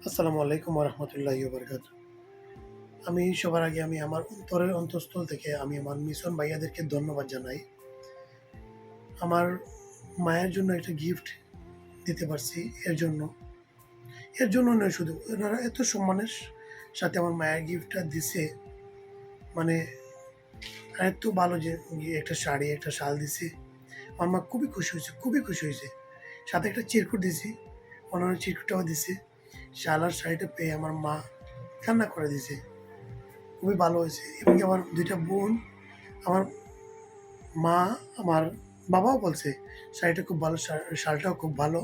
আসসালামু আলাইকুম ওয়া বারাকাতুহু। আমি সবার আগে আমার অন্তরের অন্তঃস্থল থেকে আমার মিশন ভাইয়াদেরকে ধন্যবাদ জানাই। আমার মায়ের জন্য একটা গিফট দিতে পারছি এর জন্য। এর জন্য নয় শুধু, ওনারা এত সম্মানের সাথে আমার মায়ের গিফটটা দিছে, মানে এত ভালো যে একটা শাড়ি, একটা শাল দিছে। আমার মা খুবই খুশি হয়েছে, খুবই খুশি হয়েছে। সাথে একটা চিরকুট দিছি, ওনারা চিরকুটটাও দিছে। শাল আর শাড়িটা পেয়ে আমার মা কান্না করে দিছে। খুবই ভালো হয়েছে। এবং কি আমার ২ টা বোন, আমার মা, আমার বাবাও বলছে, "শাড়িটা খুব ভালো, শালটাও খুব ভালো।"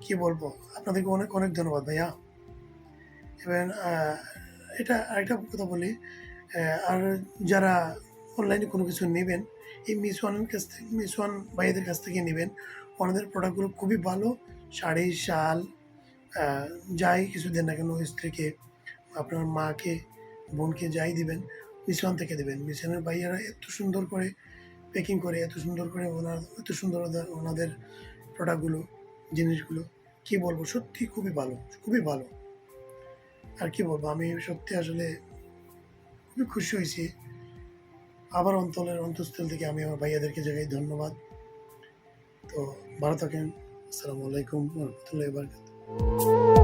কি বলবো? আপনাদেরকে অনেক, অনেক ধন্যবাদ ভাইয়া। এবং এটা আরেকটা কথা বলি, আর যারা অনলাইনে কোনো কিছু নেবেন, এই মিস ওয়ান ভাইয়াদের কাছ থেকে নিবেন। ওনাদের প্রোডাক্টগুলো খুবই ভালো। শাড়ি, শাল, আ যাই কিছু দেন না কেন স্ত্রীকে, আপনার মাকে, বোনকে যাই দিবেন, মিস ওয়ান থেকে দিবেন। মিস ওয়ানের ভাইয়ারা এত সুন্দর করে প্যাকিং করে, এত সুন্দর করে এত সুন্দর ওনাদের প্রোডাক্টগুলো, জিনিসগুলো, কি বলবো? সত্যি খুবই ভালো, খুবই ভালো। আর কি বলবো? আমি সত্যি আসলে খুবই খুশি হইছি। আবার অন্তরের অন্তঃস্থল থেকে আমি আমার ভাইয়াদেরকে জানাই ধন্যবাদ। তো ভালো থাকেন। আসসালামু আলাইকুম ওয়া রাহমাতুল্লাহি ওয়া বারাকাতুহু।